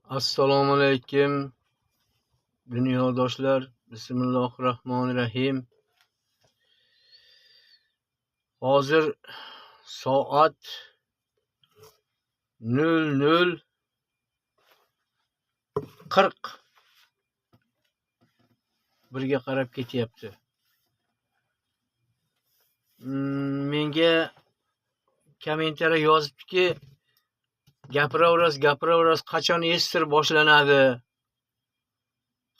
Assalomu alaykum dunyodoshlar. Bismillahirrohmanirrohim. Hozir soat 00:40 birga qarab ketyapti. Menga kommentariy yozibdiki, gapiraverasiz, qachon Ester boshlanadi?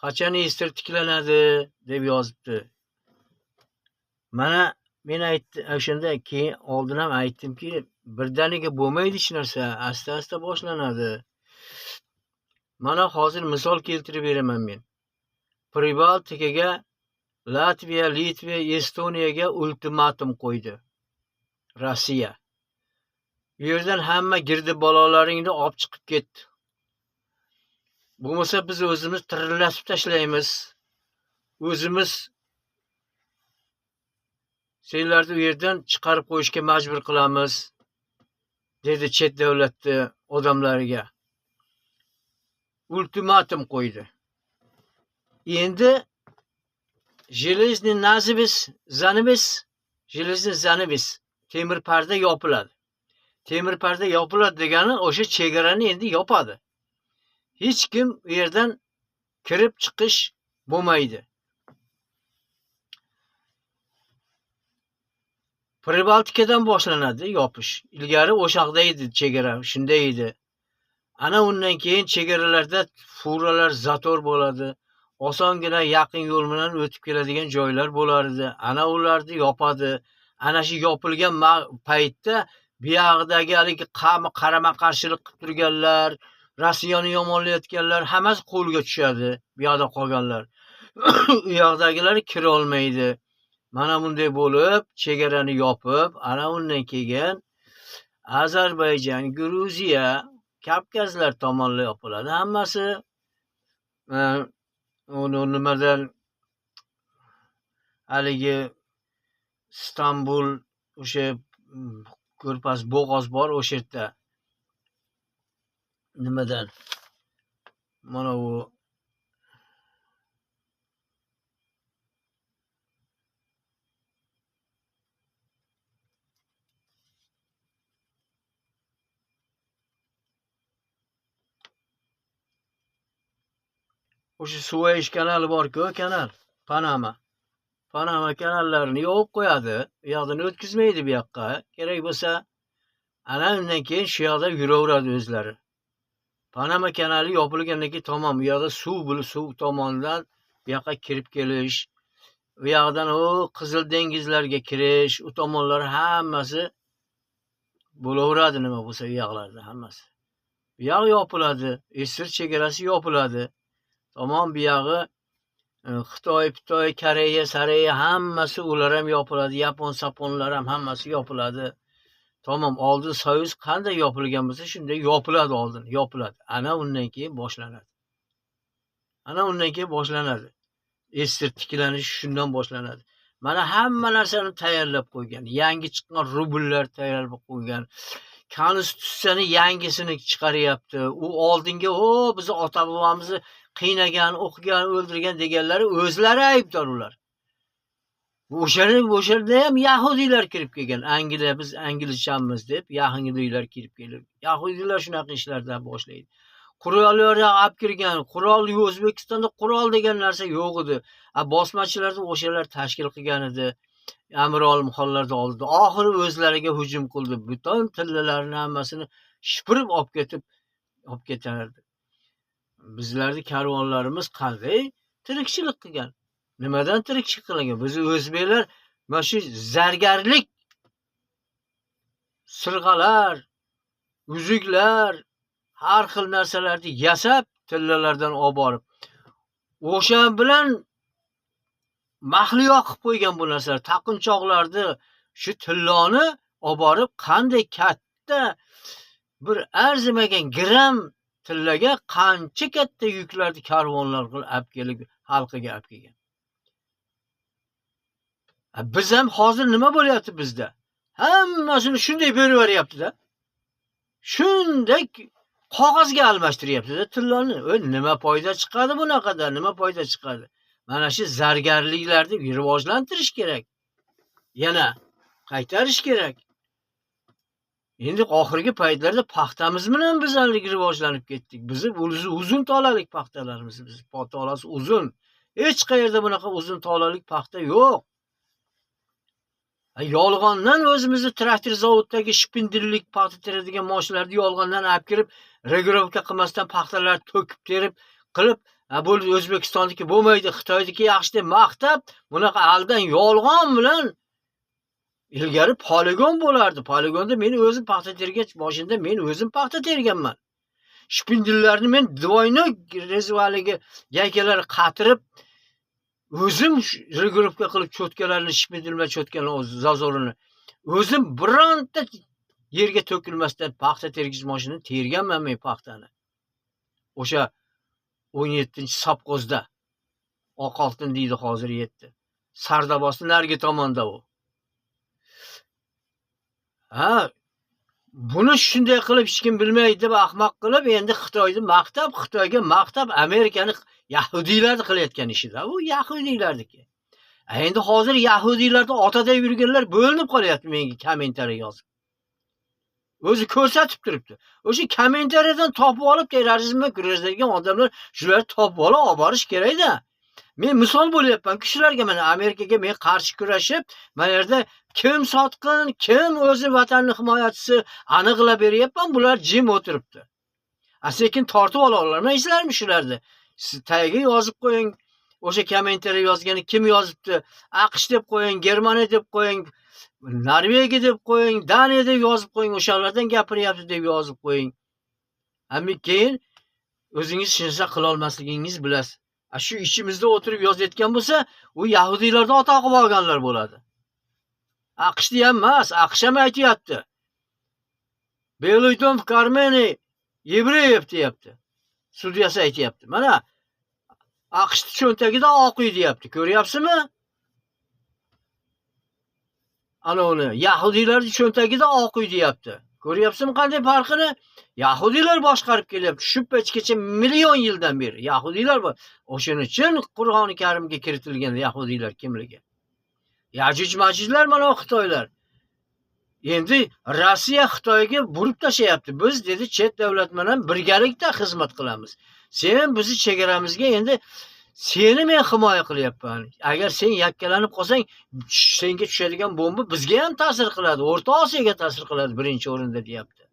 Qachon Ester tiklanadi deb yozibdi. Mana men aytdim, o'shanda keyin oldin ham aytdimki, birdaniga bo'lmaydi hech narsa, asta boshlanadi. Mana hozir misol keltirib beraman men. Pribaltikaga Latviya, Litva, Estoniyaga ultimatum qo'ydi Rossiya. Bu yerdan hamma girdi bolalaringni olib chiqib ketdi. Bo'lmasa biz o'zimiz tirillatib tashlaymiz. O'zimiz senlarni u yerdan chiqarib qo'yishga majbur qilamiz, dedi chet davlatni odamlariga. Ultimatum qo'ydi. Endi железный занавес, temir parda yopiladi. Temir parda yopiladi degani o'sha chegarani endi yopadi. Hech kim u yerdan kirib chiqish bo'lmaydi. Pribaltikadan boshlanadi yopish. Ilgari o'shoqda edi chegara, shunday edi. Ana undan keyin chegaralarda furalar zator bo'ladi. Osongina yaqin yo'l bilan o'tib keladigan joylar bo'lar edi. Ana ularni yopadi. Ana shu yopilgan paytda bu yoqdagi haligi qarama-qarshilik qilib turganlar, Rossiyani yomonlayotganlar hammasi qo'lga tushadi. Bu yoqda qolganlar. U yoqdagilar kira olmaydi. Mana bunday bo'lib, chegarani yopib, ana undan keyin Ozarbayjon, Gruziya, Kavkazlar tomonlar yopiladi. Hammasi nimadan haligi Istanbul, o'sha ko'rpas bo'g'oz bor o'sha yerda. Nimadan? Mana bu o'sha Suez kanali bor-ku, kanal, Panama kanallarini yopib qo'yadi. U yoqdan o'tkazmaydi bu yoqqa. Kerak bo'lsa, ana undan keyin shu yoqda yuraveradi o'zlari. Panama kanali yopilgandan keyin tamom, bu yoqda suv tomonidan bu yoqqa kirib kelish, u yoqdan Qizil dengizlarga kirish, u tomonlar hammasi bo'laveradi, nima bo'lsa u yoqlarda hammasi. Bu yoq yopiladi, Ester chegarasi yopiladi. Tamom, bu yog'i Xitoy, Koreya, hammasi ular ham yopiladi. Yapon-saponlar ham hammasi yopiladi. Tamom, oldin Soyuz qanday yopilgan bo'lsa, shunday yopiladi oldin, yopiladi. Ana undan keyin boshlanadi. Ester tiklanishi shundan boshlanadi. Mana hamma narsani tayyorlab qo'ygan. Yangi chiqqan rubllar tayyorlab qo'ygan. Konstitutsiyani yangisini chiqaryapti. U oldinga biz ota-bobomizni qiynagan, o'qigan, o'ldirgan deganlari o'zlari aybdor ular. O'sharda ham yahudiylar kirib kelgan. Angliya, biz anglishamiz deb yahudiylar kirib kelib. Yahudiylar shunaqa ishlardan boshlaydi. Qurollarga olib kirgan. Qurol, O'zbekistonda qurol degan narsa yo'q edi. Bosmachilarni o'shalar tashkil qilgan edi. Amir olimxonlarda oldida. Oxiri o'zlariga hujum qildi. Butun tillalarni hammasini shipirib olib ketardi. Bizlarning karvonlarimiz qanday tirikchilik qilgan? Nimadan tirikchilik qilgan? Biz o'zbeklar mana shu zargarlik, sirg'alar, uzuklar, har xil narsalarni yasab, tillalardan olib borib, o'sha bilan mahliyo qilib qo'ygan bu narsalar. Taqinchoqlarni, shu tilloni olib borib, qanday katta bir arzimagan gram tillaga qancha katta yuklarni karvonlar qilib olib kelib xalqiga olib kelgan. Biz ham hozir nima bo'lyapti bizda? Hammasini shunday berib beryapti-da. Shunday qog'ozga almashtiryapti tillani. Nima foyda chiqadi bunaqadan? Nima foyda chiqadi? Mana shu zargarliklarni rivojlantirish kerak. Yana qaytarish kerak. Endi oxirgi paytlarda paxtamiz bilan biz rivojlanib ketdik. Bizni uzun tolalik paxtalarimiz, biz tolasi uzun. Hech qayerda bunaqa uzun tolalik paxta yo'q. Yolg'ondan o'zimizni traktor zavoddagi shpindirlik paxta teradigan mashinalarni yolg'ondan olib kirib, regirovka qilmasdan paxtalar to'kib terib qilib, bu O'zbekistonniki bo'lmaydi, Xitoyniki yaxshi deb maqtab, bunaqa aldan yolg'on bilan ilgari poligon bo'lardi. Poligonda men o'zim paxta tergach moshinada men o'zim paxta terganman. Shpindillarni men divoyni rezvaligi yaykalari qatirib o'zim regirovka qilib cho'tkalarni shpindilma cho'tkalarni zazorini o'zim bironta yerga to'kilmasdan paxta tergich mashinani terganman men paxtani. O'sha 17-sovxozda Oqoltin deydi hozir yetdi. Sardabosning narigi tomonda u. Buni shunday qilib hech kim bilmaydi deb ahmoq qilib endi Xitoyni maqtab, Xitoyga maqtab Amerikani yahudiylarni qilayotgan ishida. U yahudiylarniki. Endi hozir yahudiylarni otada yurganlar bo'linib qolyapti menga kommentariy yozib. O'zi ko'rsatib turibdi. O'sha kommentariyadan topib olib terrorizmga kurashadigan odamlar shularni topib olib borish kerak-da. Men misol bo'lyapman-ku shularga, mana Amerikaga men qarshi kurashib, mana yerda kim sotqin, kim o'zi vatanni himoyachisi aniqlab beryapman, bular jim o'tiribdi. Sekin tortib ola olmaysizlarmi shularni? Siz tagiga yozib qo'ying. O'sha kommentariy yozgani kim yozibdi? AQSh deb qo'ying, Germaniya deb qo'ying, Norvegiya deb qo'ying, Daniya deb yozib qo'ying, o'shalardan gapiryapti deb yozib qo'ying. Keyin o'zingiz hech narsa qila olmasligingiz bilasiz. Shu ichimizda o'tirib yozayotgan bo'lsa, u yahudiylarni ota qilib olganlar bo'ladi. AQShni ham emas, AQSh ham aytayapti. Beloydon Karmeni Yevreyev deyapti. Sudyasi aytayapti. Mana AQShni cho'ntagida oq uy deyapti. Ko'ryapsizmi? Ana uni yahudiylarning cho'ntagida oq uy deyapti. Ko'ryapsizmi qanday farqini? Yahudiylar boshqarib kelyapti. Shu paytgacha million yildan beri yahudiylar bor. O'shaning uchun Qur'oni Karimga kiritilgan yahudiylar kimligi. Yajuj Majujlar mana Xitoylar. Endi Rossiya Xitoyga burib tashlayapti. Biz dedi chet davlat bilan birgalikda xizmat qilamiz. Sen bizni chegaramizga endi seni men himoya qilyapman. Agar sen yakkalanib qolsang, senga tushadigan bomba bizga ham ta'sir qiladi, O'rta Osiyoga ta'sir qiladi birinchi o'rinda deyapti.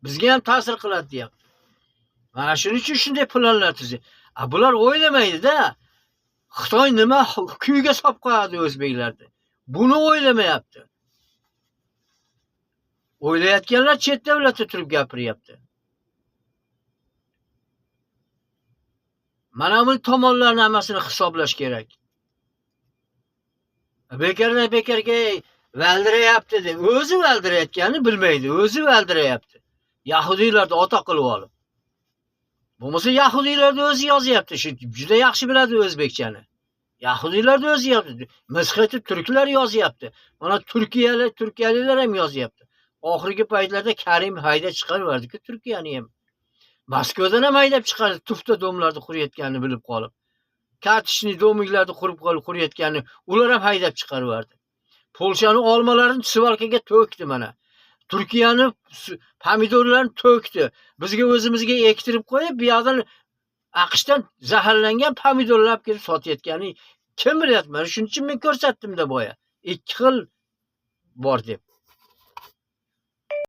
Bizga ham ta'sir qiladi deyapti. Mana shuning uchun shunday planlar tuzdi. Bular o'ylamaydi-da. Xitoy nima kuyga solib qo'yadi o'zbeklarni. Buni o'ylamayapti. O'ylayotganlar chet davlatda turib gapiryapti. Mana bu tomonlarni hammasini hisoblash kerak. Bekarga valdirayapti deb, o'zi valdirayotganini bilmaydi, o'zi valdirayapti. Yahudiylarni ota qilib olib. Bo'lmasa yahudiylarni o'zi yozyapti, shu juda yaxshi biladi o'zbekchani. Yahudiylarni o'zi yozyapti. Misxeti turklar yozyapti. Mana turkiyaliklar ham yozyapti. Oxirgi paytlarda Karim haydab chiqarverdi-ku Turkiyani ham. Moskvadan ham haydab chiqardi, tufta domlarni qurayotganini bilib qolib. Kartishni domiklarni qurayotganini ular ham haydab chiqarverdi. Polshani olmalarini Svalkaga to'kdi mana. Turkiyani pomidorlarni to'kdi. Bizga o'zimizga ektirib qo'yib, bu yoqdan AQShdan zaharlangan pomidorlar olib kelib sotayotganini kim bilyapti? Shuning uchun men ko'rsatdim-da boya. Ikki xil bor deb.